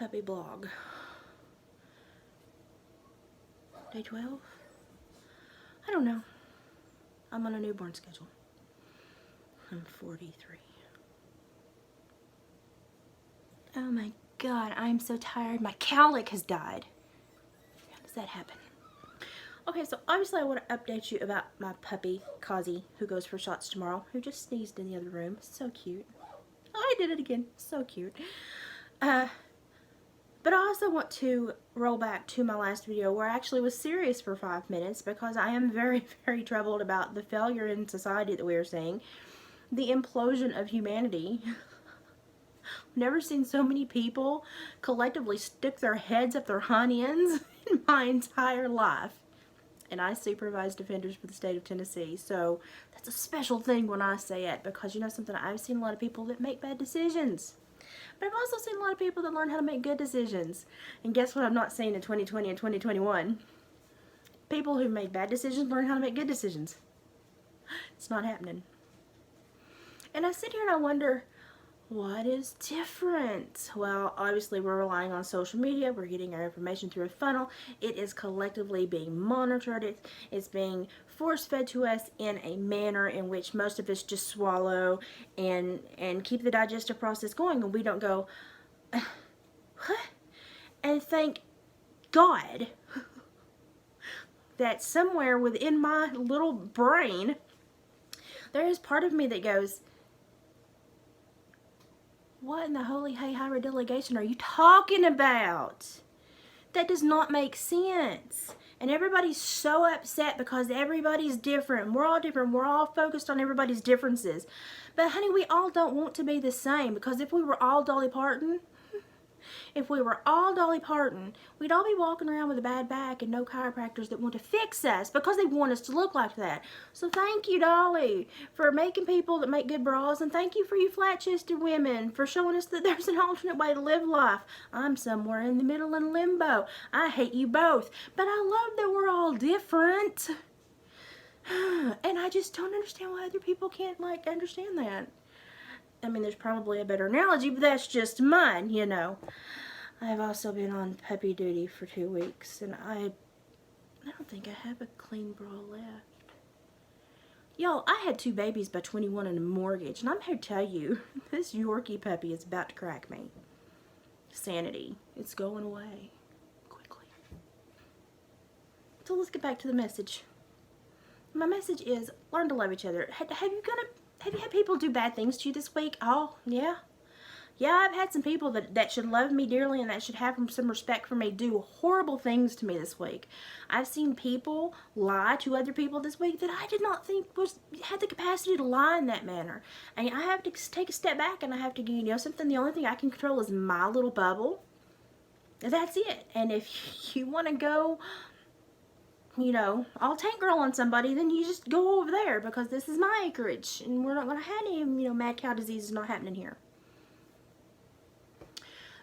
puppy blog. Day 12? I don't know. I'm on a newborn schedule. I'm 43. Oh my god, I'm so tired. My cowlick has died. How does that happen? Okay, so obviously I want to update you about my puppy, Kazi, who goes for shots tomorrow, who just sneezed in the other room. So cute. I did it again. So cute. But I also want to roll back to my last video where I actually was serious for 5 minutes because I am very, very troubled about the failure in society that we are seeing. The implosion of humanity. I've never seen so many people collectively stick their heads up their hind ends in my entire life. And I supervise defenders for the state of Tennessee, so that's a special thing when I say it, because you know something, I've seen a lot of people that make bad decisions. But I've also seen a lot of people that learn how to make good decisions. And guess what I'm not seeing in 2020 and 2021? People who made bad decisions learn how to make good decisions. It's not happening. And I sit here and I wonder, what is different? Well, obviously we're relying on social media. We're getting our information through a funnel. It is collectively being monitored. It's being force-fed to us in a manner in which most of us just swallow and keep the digestive process going, and we don't go, what? And thank God that somewhere within my little brain there is part of me that goes, what in the holy hey higher delegation are you talking about? That does not make sense. And everybody's so upset because everybody's different. We're all different. We're all focused on everybody's differences. But honey, we all don't want to be the same, because if we were all Dolly Parton, we'd all be walking around with a bad back and no chiropractors that want to fix us because they want us to look like that. So thank you, Dolly, for making people that make good bras, and thank you for you flat-chested women for showing us that there's an alternate way to live life. I'm somewhere in the middle in limbo. I hate you both, but I love that we're all different. And I just don't understand why other people can't, like, understand that. I mean, there's probably a better analogy, but that's just mine, you know. I've also been on puppy duty for 2 weeks, and I don't think I have a clean bra left. Y'all, I had 2 babies by 21 and a mortgage, and I'm here to tell you, this Yorkie puppy is about to crack me. Sanity. It's going away quickly. So let's get back to the message. My message is, learn to love each other. Have you had people do bad things to you this week? Oh, yeah. Yeah, I've had some people that should love me dearly and that should have some respect for me do horrible things to me this week. I've seen people lie to other people this week that I did not think had the capacity to lie in that manner. And I have to take a step back, and I have to, you know something, the only thing I can control is my little bubble. That's it. And if you want to go, you know, all tank girl on somebody, then you just go over there, because this is my acreage and we're not going to have any, you know, mad cow disease is not happening here.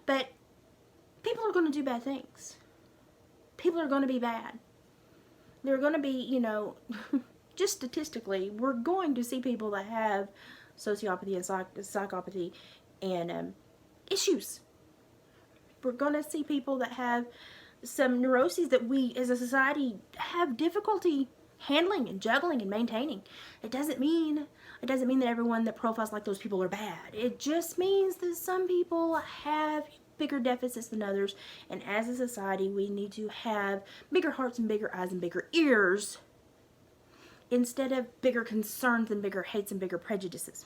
But people are going to do bad things. People are going to be bad. They're going to be, you know, just statistically, we're going to see people that have sociopathy and psychopathy and issues. We're going to see people that have some neuroses that we as a society have difficulty handling and juggling and maintaining. It doesn't mean that everyone that profiles like those people are bad. It just means that some people have bigger deficits than others, and as a society we need to have bigger hearts and bigger eyes and bigger ears instead of bigger concerns and bigger hates and bigger prejudices.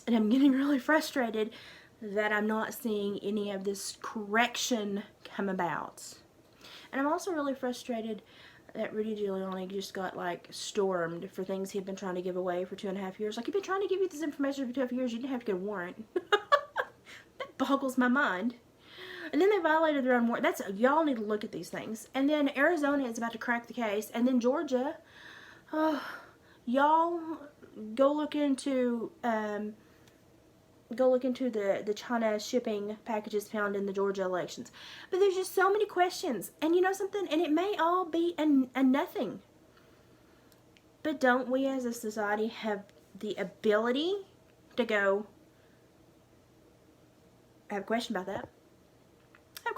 And I'm getting really frustrated that I'm not seeing any of this correction come about. And I'm also really frustrated that Rudy Giuliani just got, like, stormed for things he'd been trying to give away for 2.5 years. Like, he'd been trying to give you this information for 2.5 years. You didn't have to get a warrant. That boggles my mind. And then they violated their own warrant. That's, y'all need to look at these things. And then Arizona is about to crack the case. And then Georgia, y'all go look into the China shipping packages found in the Georgia elections. But there's just so many questions. And you know something? And it may all be a nothing. But don't we as a society have the ability to go, I have a question about that.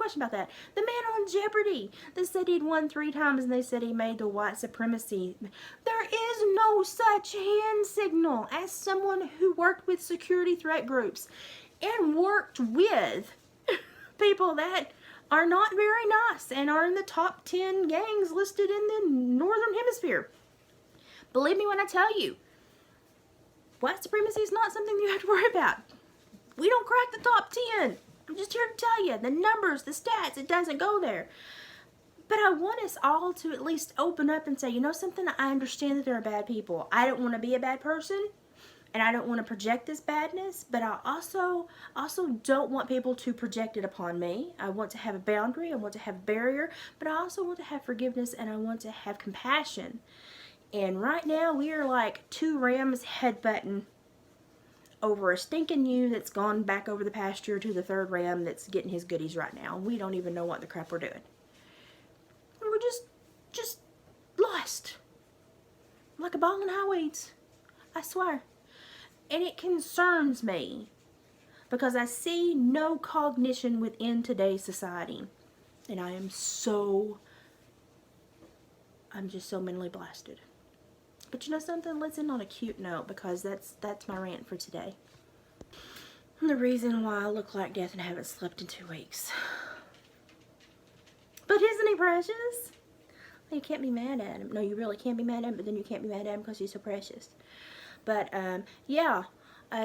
question about that. The man on Jeopardy that said he'd won 3 times and they said he made the white supremacy. There is no such hand signal as someone who worked with security threat groups and worked with people that are not very nice and are in the top 10 gangs listed in the Northern Hemisphere. Believe me when I tell you, white supremacy is not something you have to worry about. We don't crack the top 10. I'm just here to tell you, the numbers, the stats, it doesn't go there. But I want us all to at least open up and say, you know something, I understand that there are bad people. I don't want to be a bad person, and I don't want to project this badness, but I also don't want people to project it upon me. I want to have a boundary, I want to have a barrier, but I also want to have forgiveness, and I want to have compassion. And right now, we are like 2 rams headbutting over a stinking ewe that's gone back over the pasture to the 3rd ram that's getting his goodies right now. We don't even know what the crap we're doing. We're just lost. Like a ball in high weeds. I swear. And it concerns me because I see no cognition within today's society. And I'm just so mentally blasted. But you know something? Let's end on a cute note because that's my rant for today. And the reason why I look like death and haven't slept in 2 weeks. But isn't he precious? You can't be mad at him. No, you really can't be mad at him, but then you can't be mad at him because he's so precious. But, yeah.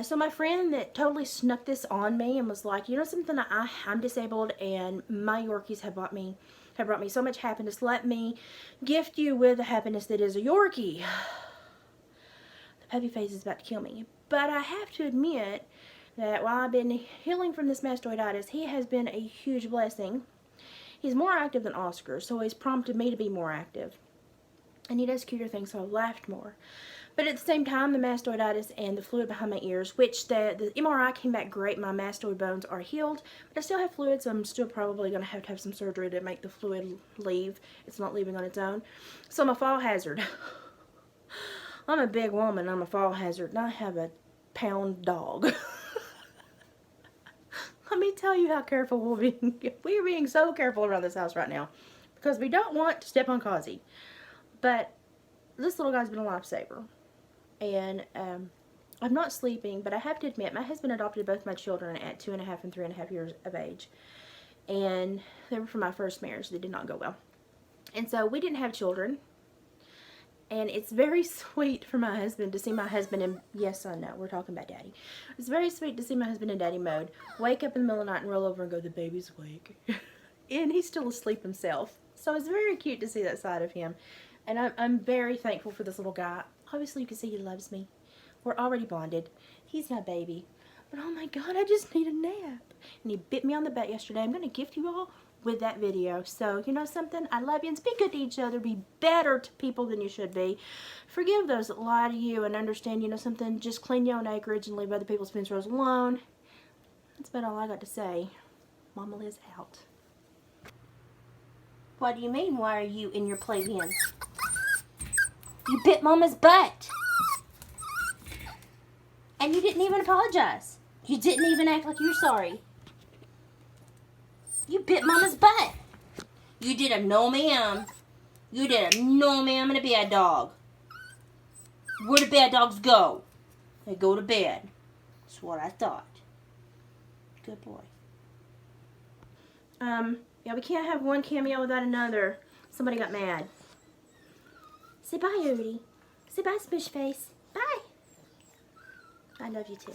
So my friend that totally snuck this on me and was like, you know something, I'm disabled and my Yorkies have brought me so much happiness. Let me gift you with the happiness that is a Yorkie. The puppy face is about to kill me. But I have to admit that while I've been healing from this mastoiditis, he has been a huge blessing. He's more active than Oscar, so he's prompted me to be more active. And he does cuter things, so I've laughed more. But at the same time, the mastoiditis and the fluid behind my ears, which the MRI came back great. My mastoid bones are healed, but I still have fluid, so I'm still probably going to have some surgery to make the fluid leave. It's not leaving on its own. So I'm a fall hazard. I'm a big woman. I'm a fall hazard, and I have a pound dog. Let me tell you how careful we're being so careful around this house right now. Because we don't want to step on Kazi. But this little guy's been a lifesaver. And I'm not sleeping, but I have to admit, my husband adopted both my children at 2.5 and 3.5 years of age. And they were from my first marriage. They did not go well. And so we didn't have children. And it's very sweet for my husband to see my husband in, yes, I know, we're talking about daddy. It's very sweet to see my husband in daddy mode. Wake up in the middle of the night and roll over and go, the baby's awake. And he's still asleep himself. So it's very cute to see that side of him. And I'm very thankful for this little guy. Obviously, you can see he loves me. We're already bonded. He's my baby. But oh my God, I just need a nap. And he bit me on the butt yesterday. I'm going to gift you all with that video. So, you know something? I love you, and be good to each other. Be better to people than you should be. Forgive those that lie to you, and understand, you know something? Just clean your own acreage and leave other people's fence rows alone. That's about all I got to say. MommaLiz out. What do you mean, why are you in your playpen? You bit Mama's butt. And you didn't even apologize. You didn't even act like you were sorry. You bit Mama's butt. You did a no ma'am. You did a no ma'am and a bad dog. Where do bad dogs go? They go to bed. That's what I thought. Good boy. Yeah, we can't have one cameo without another. Somebody got mad. Say bye, Odie. Say bye, Smush Face. Bye. I love you too.